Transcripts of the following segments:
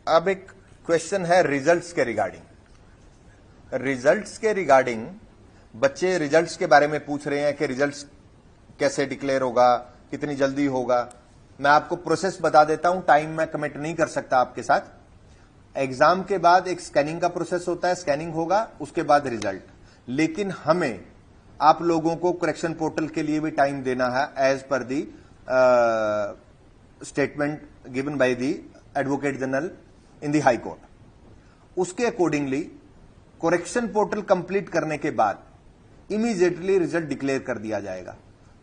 अब एक क्वेश्चन है रिजल्ट्स के रिगार्डिंग बच्चे रिजल्ट्स के बारे में पूछ रहे हैं कि रिजल्ट्स कैसे डिक्लेयर होगा, कितनी जल्दी होगा। मैं आपको प्रोसेस बता देता हूं, टाइम मैं कमिट नहीं कर सकता आपके साथ। एग्जाम के बाद एक स्कैनिंग का प्रोसेस होता है, स्कैनिंग होगा, उसके बाद रिजल्ट। लेकिन हमें आप लोगों को करेक्शन पोर्टल के लिए भी टाइम देना है एज पर the statement given by the advocate general in the high court. उसके अकॉर्डिंगली करेक्शन पोर्टल कंप्लीट करने के बाद इमीडिएटली रिजल्ट डिक्लेयर कर दिया जाएगा।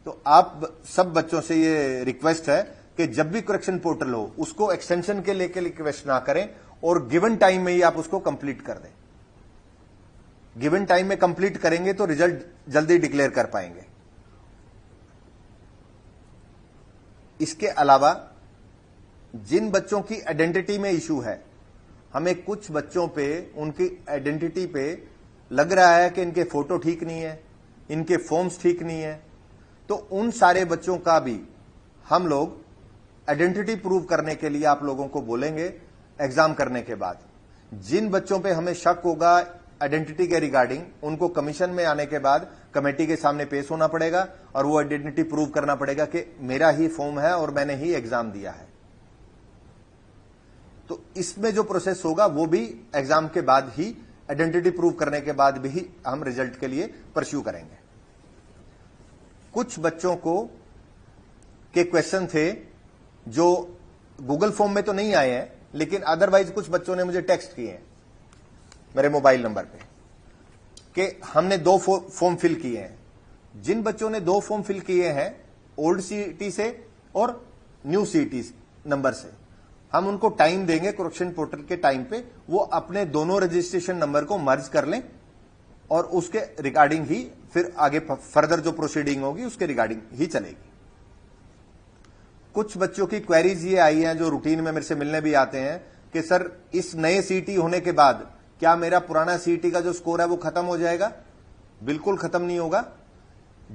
तो आप सब बच्चों से ये रिक्वेस्ट है कि जब भी करेक्शन पोर्टल हो उसको एक्सटेंशन के लेके रिक्वेस्ट ना करें और गिवन टाइम में ही आप उसको कंप्लीट कर दें। गिवन टाइम में कंप्लीट करेंगे तो रिजल्ट जल्दी डिक्लेयर कर पाएंगे। इसके अलावा जिन बच्चों की आइडेंटिटी में इशू है, हमें कुछ बच्चों पे उनकी आइडेंटिटी पे लग रहा है कि इनके फोटो ठीक नहीं है, इनके फॉर्म्स ठीक नहीं है, तो उन सारे बच्चों का भी हम लोग आइडेंटिटी प्रूव करने के लिए आप लोगों को बोलेंगे एग्जाम करने के बाद। जिन बच्चों पे हमें शक होगा आइडेंटिटी के रिगार्डिंग, उनको कमीशन में आने के बाद कमेटी के सामने पेश होना पड़ेगा और वो आइडेंटिटी प्रूव करना पड़ेगा कि मेरा ही फॉर्म है और मैंने ही एग्जाम दिया है। तो इसमें जो प्रोसेस होगा वो भी एग्जाम के बाद ही, आइडेंटिटी प्रूव करने के बाद भी हम रिजल्ट के लिए परस्यू करेंगे। कुछ बच्चों को के क्वेश्चन थे जो गूगल फॉर्म में तो नहीं आए हैं, लेकिन अदरवाइज कुछ बच्चों ने मुझे टेक्स्ट किए हैं मेरे मोबाइल नंबर पे कि हमने 2 फॉर्म फिल किए हैं। जिन बच्चों ने 2 फॉर्म फिल किए हैं ओल्ड सीईटी से और न्यू सीईटी नंबर से, हम उनको टाइम देंगे करेक्शन पोर्टल के टाइम पे, वो अपने दोनों रजिस्ट्रेशन नंबर को मर्ज कर लें और उसके रिगार्डिंग ही फिर आगे फर्दर जो प्रोसीडिंग होगी उसके रिगार्डिंग ही चलेगी। कुछ बच्चों की क्वेरीज ये आई हैं जो रूटीन में मेरे से मिलने भी आते हैं कि सर इस नए सीईटी होने के बाद क्या मेरा पुराना सीईटी का जो स्कोर है वो खत्म हो जाएगा? बिल्कुल खत्म नहीं होगा।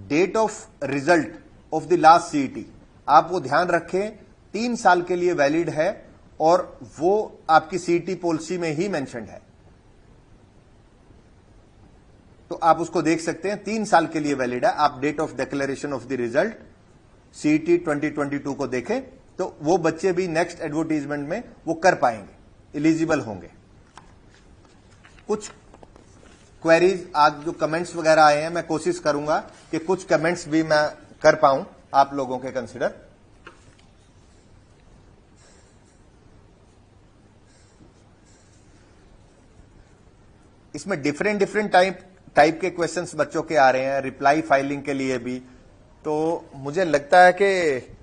Date of result of the last CET आप वो ध्यान रखें, 3 साल के लिए वैलिड है और वो आपकी सीईटी पॉलिसी में ही मेंशन्ड है, तो आप उसको देख सकते हैं, 3 साल के लिए वैलिड है। आप date of declaration of the result CET 2022 को देखें तो वो बच्चे भी नेक्स्ट एडवर्टीजमेंट में वो कर पाएंगे, एलिजिबल होंगे। कुछ क्वेरीज आज जो कमेंट्स वगैरह आए हैं, मैं कोशिश करूंगा कि कुछ कमेंट्स भी मैं कर पाऊं आप लोगों के कंसिडर। इसमें डिफरेंट टाइप के क्वेश्चंस बच्चों के आ रहे हैं, रिप्लाई फाइलिंग के लिए भी। तो मुझे लगता है कि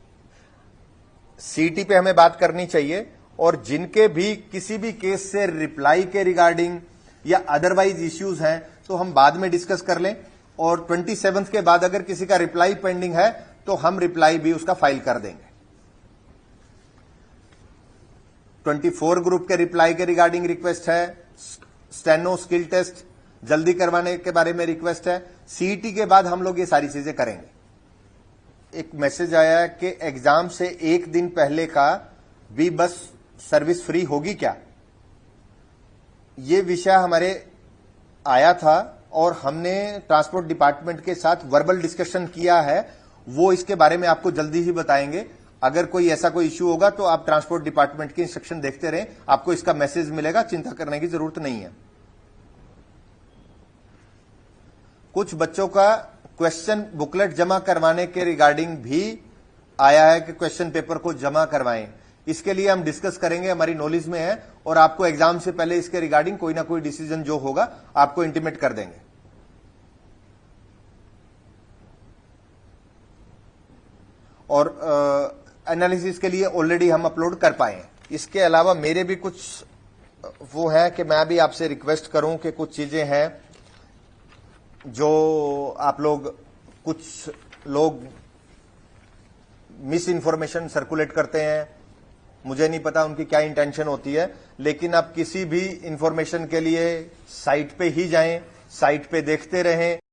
सीईटी पे हमें बात करनी चाहिए और जिनके भी किसी भी केस से रिप्लाई के रिगार्डिंग या अदरवाइज इश्यूज हैं तो हम बाद में डिस्कस कर लें, और 27 के बाद अगर किसी का रिप्लाई पेंडिंग है तो हम रिप्लाई भी उसका फाइल कर देंगे। 24 ग्रुप के रिप्लाई के रिगार्डिंग रिक्वेस्ट है, स्टेनो स्किल टेस्ट जल्दी करवाने के बारे में रिक्वेस्ट है। सीईटी के बाद हम लोग ये सारी चीजें करेंगे। एक मैसेज आया है कि एग्जाम से 1 दिन पहले का भी बस सर्विस फ्री होगी क्या? ये विषय हमारे आया था और हमने ट्रांसपोर्ट डिपार्टमेंट के साथ वर्बल डिस्कशन किया है, वो इसके बारे में आपको जल्दी ही बताएंगे। अगर कोई ऐसा कोई इश्यू होगा तो आप ट्रांसपोर्ट डिपार्टमेंट के इंस्ट्रक्शन देखते रहें, आपको इसका मैसेज मिलेगा, चिंता करने की जरूरत नहीं है। कुछ बच्चों का क्वेश्चन बुकलेट जमा करवाने के रिगार्डिंग भी आया है कि क्वेश्चन पेपर को जमा करवाएं। इसके लिए हम डिस्कस करेंगे, हमारी नॉलेज में है, और आपको एग्जाम से पहले इसके रिगार्डिंग कोई ना कोई डिसीजन जो होगा आपको इंटीमेट कर देंगे। और एनालिसिस के लिए ऑलरेडी हम अपलोड कर पाए हैं। इसके अलावा मेरे भी कुछ वो है कि मैं भी आपसे रिक्वेस्ट करूं कि कुछ चीजें हैं जो आप लोग, कुछ लोग मिस इन्फॉर्मेशन सर्कुलेट करते हैं, मुझे नहीं पता उनकी क्या इंटेंशन होती है, लेकिन आप किसी भी इंफॉर्मेशन के लिए साइट पे ही जाएं, साइट पे देखते रहें।